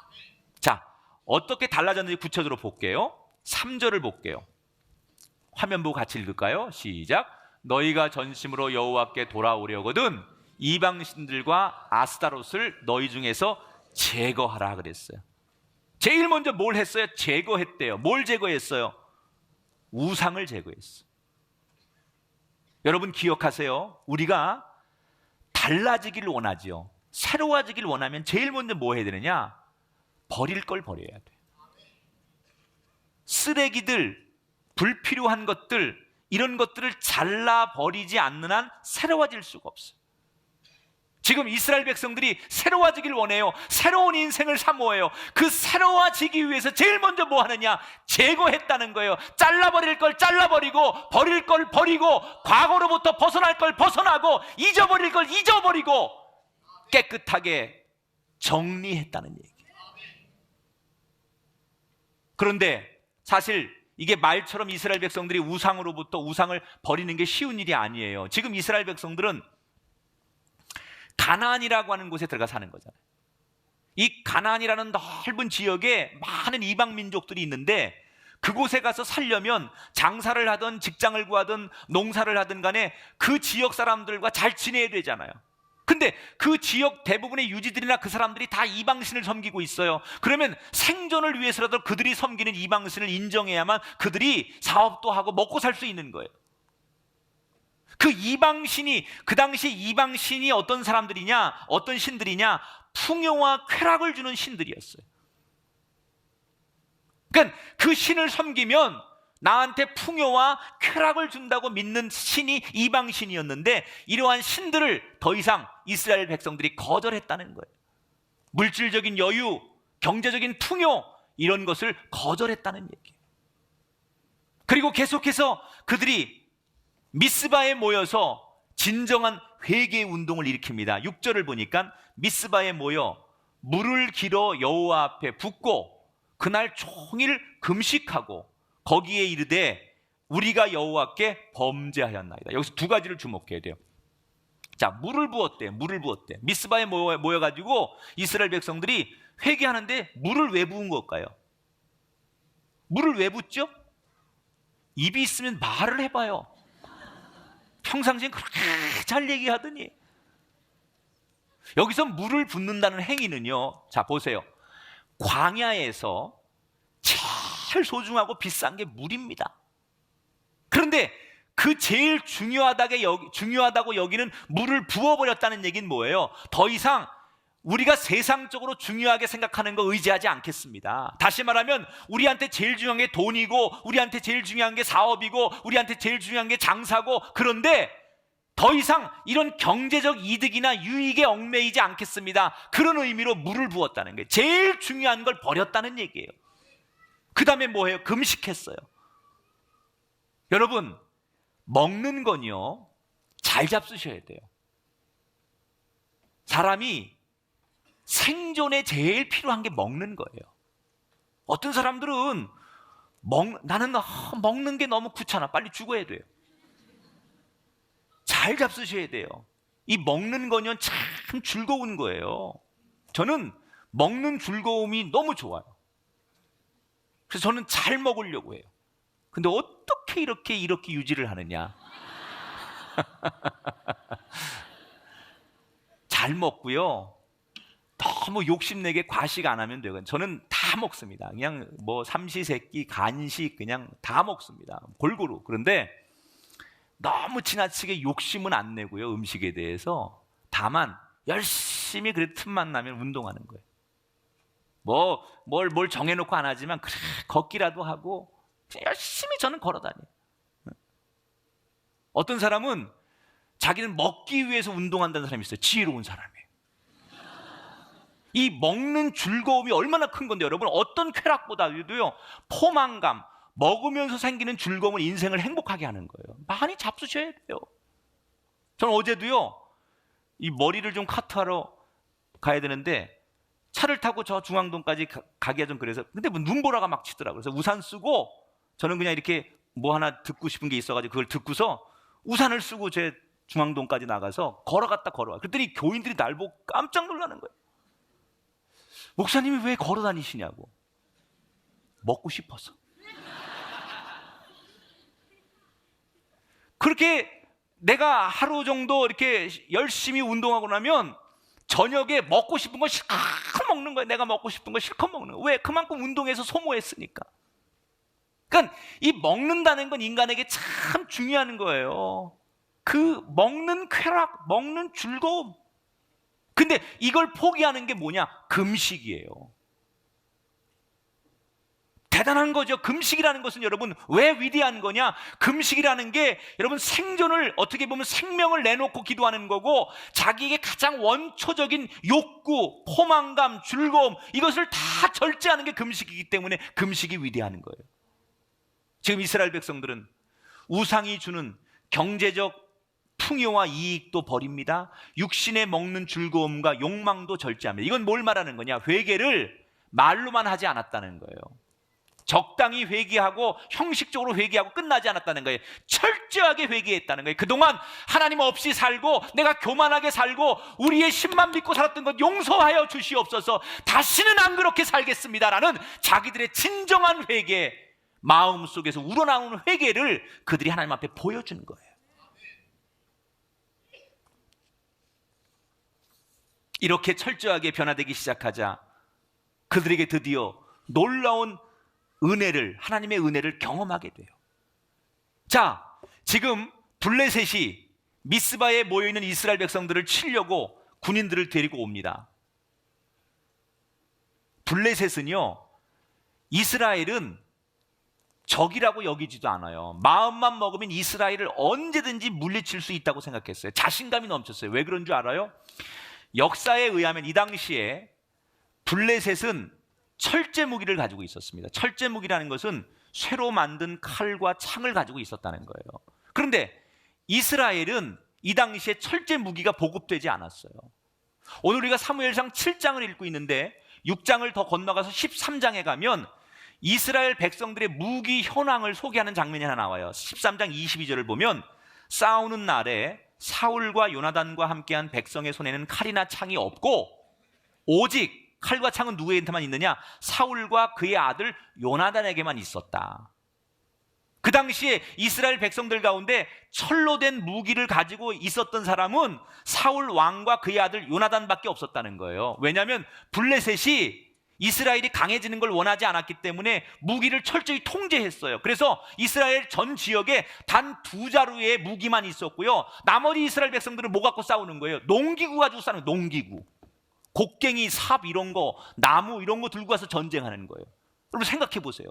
자, 어떻게 달라졌는지 구체적으로 볼게요. 3절을 볼게요. 화면 보고 같이 읽을까요? 시작. 너희가 전심으로 여호와께 돌아오려거든 이방신들과 아스타롯을 너희 중에서 제거하라 그랬어요. 제일 먼저 뭘 했어요? 제거했대요. 뭘 제거했어요? 우상을 제거했어요. 여러분 기억하세요. 우리가 달라지길 원하지요. 새로워지길 원하면 제일 먼저 뭐 해야 되느냐? 버릴 걸 버려야 돼. 쓰레기들, 불필요한 것들, 이런 것들을 잘라버리지 않는 한 새로워질 수가 없어요. 지금 이스라엘 백성들이 새로워지길 원해요. 새로운 인생을 사모해요. 그 새로워지기 위해서 제일 먼저 뭐 하느냐? 제거했다는 거예요. 잘라버릴 걸 잘라버리고, 버릴 걸 버리고, 과거로부터 벗어날 걸 벗어나고, 잊어버릴 걸 잊어버리고, 깨끗하게 정리했다는 얘기예요. 그런데 사실 이게 말처럼 이스라엘 백성들이 우상으로부터 우상을 버리는 게 쉬운 일이 아니에요. 지금 이스라엘 백성들은 가나안이라고 하는 곳에 들어가 사는 거잖아요. 이 가나안이라는 넓은 지역에 많은 이방 민족들이 있는데, 그곳에 가서 살려면 장사를 하든 직장을 구하든 농사를 하든 간에 그 지역 사람들과 잘 지내야 되잖아요. 근데 그 지역 대부분의 유지들이나 그 사람들이 다 이방신을 섬기고 있어요. 그러면 생존을 위해서라도 그들이 섬기는 이방신을 인정해야만 그들이 사업도 하고 먹고 살 수 있는 거예요. 그 이방신이, 그 당시 이방신이 어떤 사람들이냐, 어떤 신들이냐? 풍요와 쾌락을 주는 신들이었어요. 그러니까 그 신을 섬기면 나한테 풍요와 쾌락을 준다고 믿는 신이 이방신이었는데, 이러한 신들을 더 이상 이스라엘 백성들이 거절했다는 거예요. 물질적인 여유, 경제적인 풍요, 이런 것을 거절했다는 얘기예요. 그리고 계속해서 그들이 미스바에 모여서 진정한 회개 운동을 일으킵니다. 6절을 보니까 미스바에 모여 물을 길어 여호와 앞에 붓고 그날 종일 금식하고 거기에 이르되 우리가 여호와께 범죄하였나이다. 여기서 두 가지를 주목해야 돼요. 자, 물을 부었대. 미스바에 모여가지고 이스라엘 백성들이 회개하는데 물을 왜 부은 걸까요? 물을 왜 붓죠? 입이 있으면 말을 해봐요. 평상시엔 그렇게 잘 얘기하더니. 여기서 물을 붓는다는 행위는요, 자 보세요. 광야에서 제일 소중하고 비싼 게 물입니다. 그런데 그 제일 중요하다고 여기는 물을 부어버렸다는 얘기는 뭐예요? 더 이상 우리가 세상적으로 중요하게 생각하는 거 의지하지 않겠습니다. 다시 말하면 우리한테 제일 중요한 게 돈이고, 우리한테 제일 중요한 게 사업이고, 우리한테 제일 중요한 게 장사고, 그런데 더 이상 이런 경제적 이득이나 유익에 얽매이지 않겠습니다. 그런 의미로 물을 부었다는 거예요. 제일 중요한 걸 버렸다는 얘기예요. 그 다음에 뭐예요? 금식했어요. 여러분, 먹는 건요, 잘 잡수셔야 돼요. 사람이 생존에 제일 필요한 게 먹는 거예요. 어떤 사람들은 나는 먹는 게 너무 귀찮아, 빨리 죽어야 돼요. 잘 잡수셔야 돼요. 이 먹는 거는 참 즐거운 거예요. 저는 먹는 즐거움이 너무 좋아요. 그래서 저는 잘 먹으려고 해요. 근데 어떻게 이렇게 유지를 하느냐? 잘 먹고요, 너무 욕심내게 과식 안 하면 돼요. 저는 다 먹습니다. 그냥 뭐 삼시세끼 간식 그냥 다 먹습니다. 골고루. 그런데 너무 지나치게 욕심은 안 내고요, 음식에 대해서. 다만 열심히 그래 틈만 나면 운동하는 거예요. 뭘 정해놓고 안 하지만 그래 걷기라도 하고 열심히 저는 걸어다녀요. 어떤 사람은 자기는 먹기 위해서 운동한다는 사람이 있어요. 지혜로운 사람이에요. 이 먹는 즐거움이 얼마나 큰 건데, 여러분, 어떤 쾌락보다도요, 포만감, 먹으면서 생기는 즐거움은 인생을 행복하게 하는 거예요. 많이 잡수셔야 돼요. 저는 어제도요, 이 머리를 좀 카트하러 가야 되는데 차를 타고 저 중앙동까지 가기가 좀 그래서, 근데 뭐 눈보라가 막 치더라고요. 그래서 우산 쓰고, 저는 그냥 이렇게 뭐 하나 듣고 싶은 게 있어가지고 그걸 듣고서 우산을 쓰고 제 중앙동까지 나가서 걸어갔다 걸어와. 그랬더니 교인들이 날 보고 깜짝 놀라는 거예요. 목사님이 왜 걸어 다니시냐고. 먹고 싶어서. 그렇게 내가 하루 정도 이렇게 열심히 운동하고 나면 저녁에 먹고 싶은 거 실컷 먹는 거예요. 내가 먹고 싶은 거 실컷 먹는 거예요. 왜? 그만큼 운동해서 소모했으니까. 그러니까 이 먹는다는 건 인간에게 참 중요한 거예요. 그 먹는 쾌락, 먹는 즐거움. 근데 이걸 포기하는 게 뭐냐? 금식이에요. 대단한 거죠. 금식이라는 것은 여러분 왜 위대한 거냐? 금식이라는 게 여러분 생존을, 어떻게 보면 생명을 내놓고 기도하는 거고, 자기에게 가장 원초적인 욕구, 포만감, 즐거움, 이것을 다 절제하는 게 금식이기 때문에 금식이 위대한 거예요. 지금 이스라엘 백성들은 우상이 주는 경제적 풍요와 이익도 버립니다. 육신에 먹는 즐거움과 욕망도 절제합니다. 이건 뭘 말하는 거냐? 회개를 말로만 하지 않았다는 거예요. 적당히 회개하고 형식적으로 회개하고 끝나지 않았다는 거예요. 철저하게 회개했다는 거예요. 그동안 하나님 없이 살고 내가 교만하게 살고 우리의 신만 믿고 살았던 것 용서하여 주시옵소서, 다시는 안 그렇게 살겠습니다라는 자기들의 진정한 회개, 마음속에서 우러나오는 회개를 그들이 하나님 앞에 보여주는 거예요. 이렇게 철저하게 변화되기 시작하자 그들에게 드디어 놀라운 은혜를, 하나님의 은혜를 경험하게 돼요. 자, 지금 블레셋이 미스바에 모여있는 이스라엘 백성들을 치려고 군인들을 데리고 옵니다. 블레셋은요, 이스라엘은 적이라고 여기지도 않아요. 마음만 먹으면 이스라엘을 언제든지 물리칠 수 있다고 생각했어요. 자신감이 넘쳤어요. 왜 그런 줄 알아요? 역사에 의하면 이 당시에 블레셋은 철제 무기를 가지고 있었습니다. 철제 무기라는 것은 쇠로 만든 칼과 창을 가지고 있었다는 거예요. 그런데 이스라엘은 이 당시에 철제 무기가 보급되지 않았어요. 오늘 우리가 사무엘상 7장을 읽고 있는데 6장을 더 건너가서 13장에 가면 이스라엘 백성들의 무기 현황을 소개하는 장면이 하나 나와요. 13장 22절을 보면 싸우는 날에 사울과 요나단과 함께한 백성의 손에는 칼이나 창이 없고 오직 칼과 창은 누구한테만 있느냐? 사울과 그의 아들 요나단에게만 있었다. 그 당시에 이스라엘 백성들 가운데 철로 된 무기를 가지고 있었던 사람은 사울 왕과 그의 아들 요나단밖에 없었다는 거예요. 왜냐하면 블레셋이 이스라엘이 강해지는 걸 원하지 않았기 때문에 무기를 철저히 통제했어요. 그래서 이스라엘 전 지역에 단 2자루의 무기만 있었고요. 나머지 이스라엘 백성들은 뭐 갖고 싸우는 거예요? 농기구 가지고 싸우는 거예요. 농기구. 곡괭이, 삽 이런 거, 나무 이런 거 들고 가서 전쟁하는 거예요. 여러분 생각해 보세요.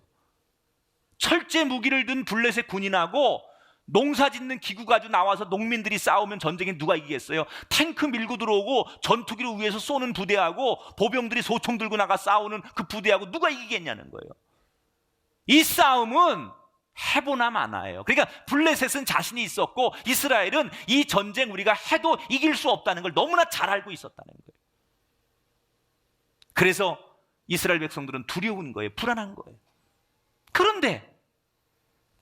철제 무기를 든 블레셋 군인하고 농사 짓는 기구 가지고 나와서 농민들이 싸우면 전쟁에 누가 이기겠어요? 탱크 밀고 들어오고 전투기를 위해서 쏘는 부대하고 보병들이 소총 들고 나가 싸우는 그 부대하고 누가 이기겠냐는 거예요. 이 싸움은 해보나 마나예요. 그러니까 블레셋은 자신이 있었고 이스라엘은 이 전쟁 우리가 해도 이길 수 없다는 걸 너무나 잘 알고 있었다는 거예요. 그래서 이스라엘 백성들은 두려운 거예요. 불안한 거예요. 그런데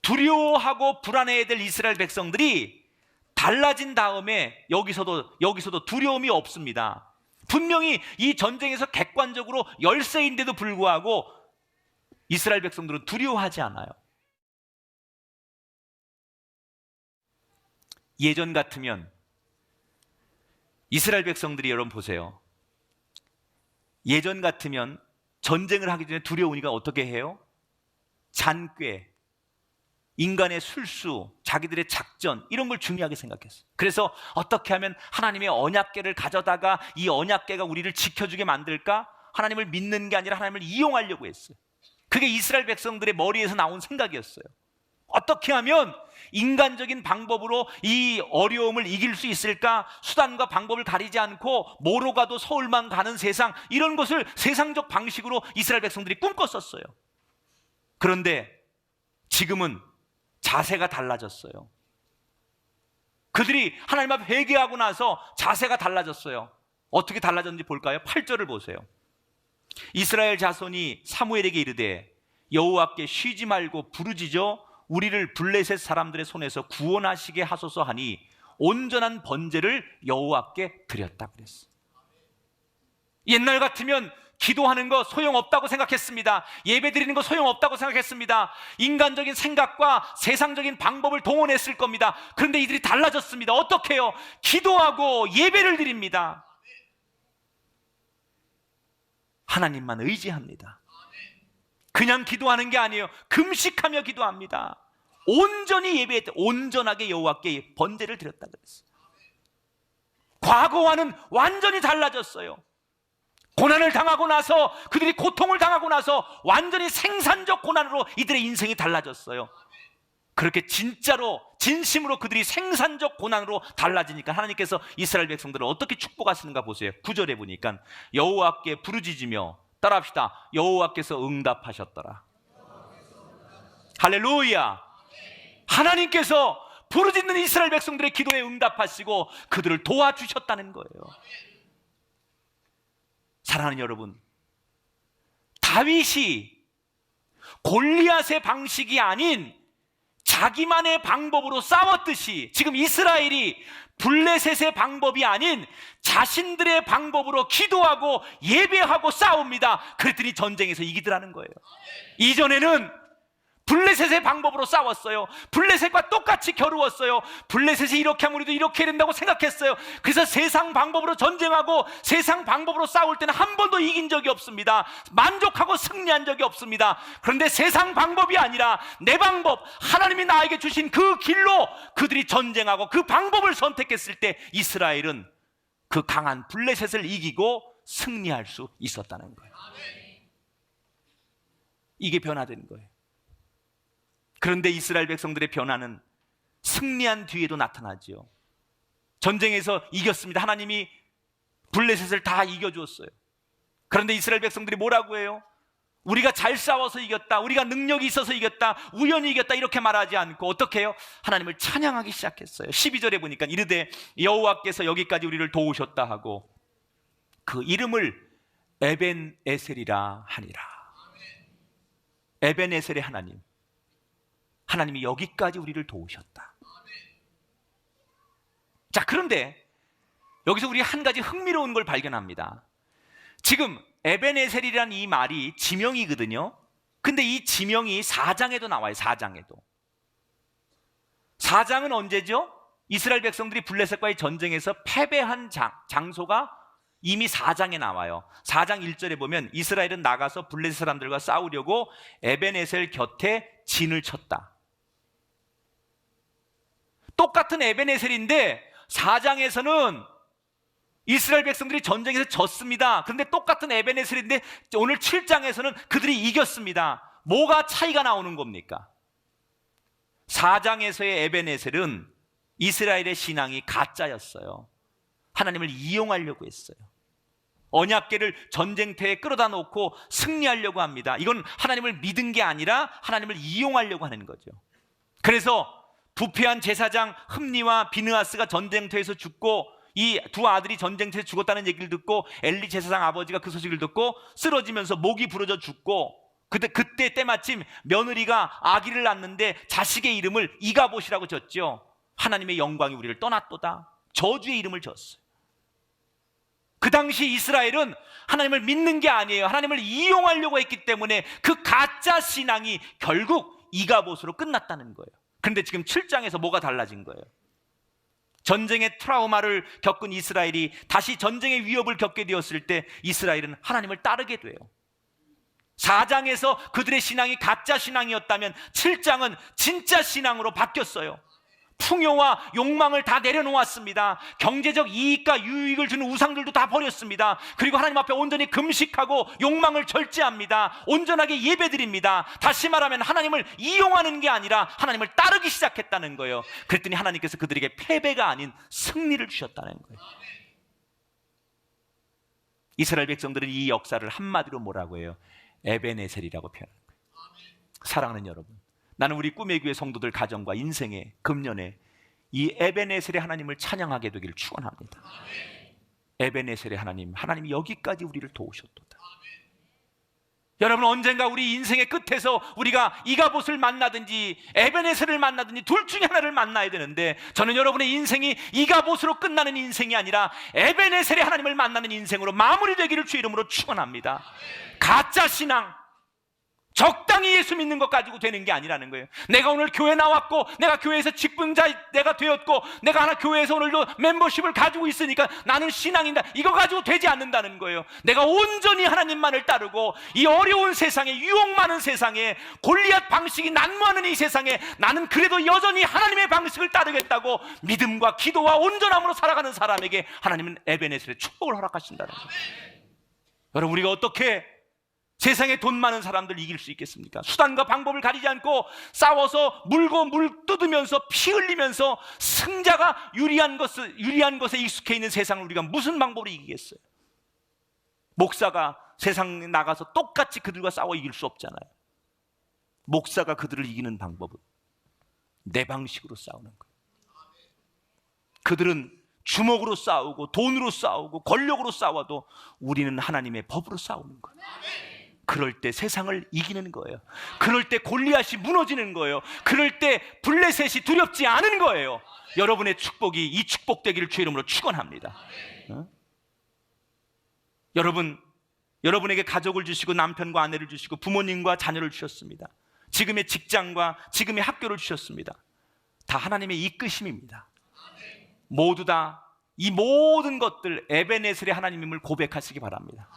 두려워하고 불안해야 될 이스라엘 백성들이 달라진 다음에 여기서도 두려움이 없습니다. 분명히 이 전쟁에서 객관적으로 열세인데도 불구하고 이스라엘 백성들은 두려워하지 않아요. 예전 같으면 이스라엘 백성들이, 여러분 보세요. 예전 같으면 전쟁을 하기 전에 두려우니까 어떻게 해요? 잔꾀, 인간의 술수, 자기들의 작전 이런 걸 중요하게 생각했어요. 그래서 어떻게 하면 하나님의 언약궤를 가져다가 이 언약궤가 우리를 지켜주게 만들까? 하나님을 믿는 게 아니라 하나님을 이용하려고 했어요. 그게 이스라엘 백성들의 머리에서 나온 생각이었어요. 어떻게 하면 인간적인 방법으로 이 어려움을 이길 수 있을까? 수단과 방법을 가리지 않고 뭐로 가도 서울만 가는 세상, 이런 것을 세상적 방식으로 이스라엘 백성들이 꿈꿨었어요. 그런데 지금은 자세가 달라졌어요. 그들이 하나님 앞에 회개하고 나서 자세가 달라졌어요. 어떻게 달라졌는지 볼까요? 8절을 보세요. 이스라엘 자손이 사무엘에게 이르되 여호와께 쉬지 말고 부르짖어 우리를 블레셋 사람들의 손에서 구원하시게 하소서 하니 온전한 번제를 여호와께 드렸다 그랬어. 옛날 같으면 기도하는 거 소용없다고 생각했습니다. 예배 드리는 거 소용없다고 생각했습니다. 인간적인 생각과 세상적인 방법을 동원했을 겁니다. 그런데 이들이 달라졌습니다. 어떻게 해요? 기도하고 예배를 드립니다. 하나님만 의지합니다. 그냥 기도하는 게 아니에요. 금식하며 기도합니다. 온전히 예배했다. 온전하게 여호와께 번제를 드렸다 그랬어요. 과거와는 완전히 달라졌어요. 고난을 당하고 나서, 그들이 고통을 당하고 나서 완전히 생산적 고난으로 이들의 인생이 달라졌어요. 그렇게 진짜로 진심으로 그들이 생산적 고난으로 달라지니까 하나님께서 이스라엘 백성들을 어떻게 축복하시는가 보세요. 9절에 보니까 여호와께 부르짖으며, 따라합시다. 여호와께서 응답하셨더라. 할렐루야. 하나님께서 부르짖는 이스라엘 백성들의 기도에 응답하시고 그들을 도와주셨다는 거예요. 사랑하는 여러분, 다윗이 골리앗의 방식이 아닌 자기만의 방법으로 싸웠듯이 지금 이스라엘이 블레셋의 방법이 아닌 자신들의 방법으로 기도하고 예배하고 싸웁니다. 그랬더니 전쟁에서 이기더라는 거예요. 이전에는 블레셋의 방법으로 싸웠어요. 블레셋과 똑같이 겨루었어요. 블레셋이 이렇게 하면 우리도 이렇게 해야 된다고 생각했어요. 그래서 세상 방법으로 전쟁하고 세상 방법으로 싸울 때는 한 번도 이긴 적이 없습니다. 만족하고 승리한 적이 없습니다. 그런데 세상 방법이 아니라 내 방법, 하나님이 나에게 주신 그 길로 그들이 전쟁하고 그 방법을 선택했을 때 이스라엘은 그 강한 블레셋을 이기고 승리할 수 있었다는 거예요. 이게 변화된 거예요. 그런데 이스라엘 백성들의 변화는 승리한 뒤에도 나타나죠. 전쟁에서 이겼습니다. 하나님이 블레셋을 다 이겨주었어요. 그런데 이스라엘 백성들이 뭐라고 해요? 우리가 잘 싸워서 이겼다, 우리가 능력이 있어서 이겼다, 우연히 이겼다, 이렇게 말하지 않고 어떻게 해요? 하나님을 찬양하기 시작했어요. 12절에 보니까 이르되 여호와께서 여기까지 우리를 도우셨다 하고 그 이름을 에벤에셀이라 하니라. 에벤에셀의 하나님, 하나님이 여기까지 우리를 도우셨다. 자, 그런데 여기서 우리 한 가지 흥미로운 걸 발견합니다. 지금 에벤에셀이라는 이 말이 지명이거든요. 근데 이 지명이 4장에도 나와요. 4장에도. 4장은 언제죠? 이스라엘 백성들이 블레셋과의 전쟁에서 패배한 장소가 이미 4장에 나와요. 4장 1절에 보면 이스라엘은 나가서 블레셋 사람들과 싸우려고 에벤에셀 곁에 진을 쳤다. 똑같은 에벤에셀인데 4장에서는 이스라엘 백성들이 전쟁에서 졌습니다. 그런데 똑같은 에벤에셀인데 오늘 7장에서는 그들이 이겼습니다. 뭐가 차이가 나오는 겁니까? 4장에서의 에벤에셀은 이스라엘의 신앙이 가짜였어요. 하나님을 이용하려고 했어요. 언약궤를 전쟁터에 끌어다 놓고 승리하려고 합니다. 이건 하나님을 믿은 게 아니라 하나님을 이용하려고 하는 거죠. 그래서 부패한 제사장 흠니와 비느하스가 전쟁터에서 죽고 이 두 아들이 전쟁터에서 죽었다는 얘기를 듣고 엘리 제사장 아버지가 그 소식을 듣고 쓰러지면서 목이 부러져 죽고 그때 때마침 며느리가 아기를 낳는데 자식의 이름을 이가봇이라고 졌죠. 하나님의 영광이 우리를 떠났도다. 저주의 이름을 졌어요. 그 당시 이스라엘은 하나님을 믿는 게 아니에요. 하나님을 이용하려고 했기 때문에 그 가짜 신앙이 결국 이가봇으로 끝났다는 거예요. 그런데 지금 7장에서 뭐가 달라진 거예요? 전쟁의 트라우마를 겪은 이스라엘이 다시 전쟁의 위협을 겪게 되었을 때 이스라엘은 하나님을 따르게 돼요. 4장에서 그들의 신앙이 가짜 신앙이었다면 7장은 진짜 신앙으로 바뀌었어요. 풍요와 욕망을 다 내려놓았습니다. 경제적 이익과 유익을 주는 우상들도 다 버렸습니다. 그리고 하나님 앞에 온전히 금식하고 욕망을 절제합니다. 온전하게 예배드립니다. 다시 말하면 하나님을 이용하는 게 아니라 하나님을 따르기 시작했다는 거예요. 그랬더니 하나님께서 그들에게 패배가 아닌 승리를 주셨다는 거예요. 이스라엘 백성들은 이 역사를 한마디로 뭐라고 해요? 에벤에셀이라고 표현합니다. 사랑하는 여러분, 나는 우리 꿈의 교회 성도들 가정과 인생의 금년에 이 에벤에셀의 하나님을 찬양하게 되기를 축원합니다. 에벤에셀의 하나님, 하나님이 여기까지 우리를 도우셨도다. 여러분, 언젠가 우리 인생의 끝에서 우리가 이가봇을 만나든지 에벤에셀을 만나든지 둘 중에 하나를 만나야 되는데, 저는 여러분의 인생이 이가봇으로 끝나는 인생이 아니라 에벤에셀의 하나님을 만나는 인생으로 마무리되기를 주 이름으로 축원합니다. 가짜 신앙, 적당히 예수 믿는 것 가지고 되는 게 아니라는 거예요. 내가 오늘 교회 나왔고, 내가 교회에서 직분자 내가 되었고, 내가 하나 교회에서 오늘도 멤버십을 가지고 있으니까 나는 신앙인다, 이거 가지고 되지 않는다는 거예요. 내가 온전히 하나님만을 따르고 이 어려운 세상에, 유혹 많은 세상에, 골리앗 방식이 난무하는 이 세상에 나는 그래도 여전히 하나님의 방식을 따르겠다고 믿음과 기도와 온전함으로 살아가는 사람에게 하나님은 에베네셀의 축복을 허락하신다는 거예요. 여러분, 우리가 어떻게 세상에 돈 많은 사람들 이길 수 있겠습니까? 수단과 방법을 가리지 않고 싸워서 물고 물 뜯으면서 피 흘리면서 승자가 유리한 것에 익숙해 있는 세상을 우리가 무슨 방법으로 이기겠어요? 목사가 세상에 나가서 똑같이 그들과 싸워 이길 수 없잖아요. 목사가 그들을 이기는 방법은 내 방식으로 싸우는 거예요. 그들은 주먹으로 싸우고 돈으로 싸우고 권력으로 싸워도 우리는 하나님의 법으로 싸우는 거예요. 그럴 때 세상을 이기는 거예요. 그럴 때 골리앗이 무너지는 거예요. 그럴 때 블레셋이 두렵지 않은 거예요. 여러분의 축복이 이 축복되기를 주의 이름으로 축원합니다. 여러분에게 가족을 주시고 남편과 아내를 주시고 부모님과 자녀를 주셨습니다. 지금의 직장과 지금의 학교를 주셨습니다. 다 하나님의 이끄심입니다. 모두 다 이 모든 것들 에베네셀의 하나님임을 고백하시기 바랍니다.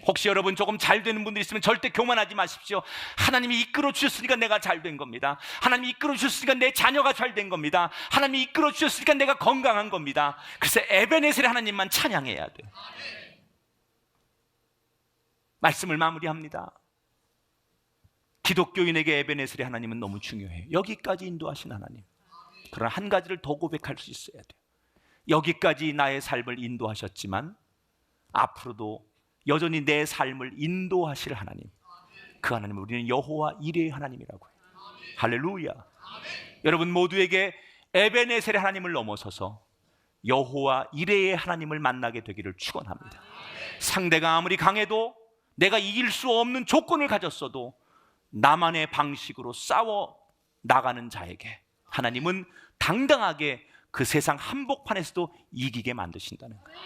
혹시 여러분 조금 잘 되는 분들 있으면 절대 교만하지 마십시오. 하나님이 이끌어 주셨으니까 내가 잘 된 겁니다. 하나님이 이끌어 주셨으니까 내 자녀가 잘 된 겁니다. 하나님이 이끌어 주셨으니까 내가 건강한 겁니다. 그래서 에베네셀의 하나님만 찬양해야 돼요. 말씀을 마무리합니다. 기독교인에게 에베네셀의 하나님은 너무 중요해요. 여기까지 인도하신 하나님. 그러나 한 가지를 더 고백할 수 있어야 돼요. 여기까지 나의 삶을 인도하셨지만 앞으로도 여전히 내 삶을 인도하실 하나님, 그 하나님을 우리는 여호와 이레의 하나님이라고 해요. 할렐루야. 여러분 모두에게 에베네셀의 하나님을 넘어서서 여호와 이레의 하나님을 만나게 되기를 축원합니다. 상대가 아무리 강해도, 내가 이길 수 없는 조건을 가졌어도 나만의 방식으로 싸워 나가는 자에게 하나님은 당당하게 그 세상 한복판에서도 이기게 만드신다는 거예요.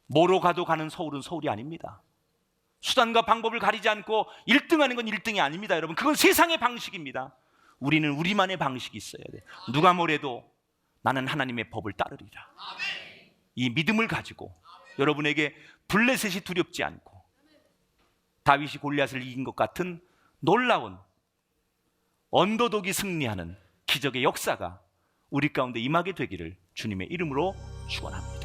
뭐로 가도 가는 서울은 서울이 아닙니다. 수단과 방법을 가리지 않고 1등하는 건 1등이 아닙니다. 여러분, 그건 세상의 방식입니다. 우리는 우리만의 방식이 있어야 돼요. 누가 뭐래도 나는 하나님의 법을 따르리라. 이 믿음을 가지고 여러분에게 블레셋이 두렵지 않고 다윗이 골리앗을 이긴 것 같은 놀라운 언더독이 승리하는 기적의 역사가 우리 가운데 임하게 되기를 주님의 이름으로 축원합니다.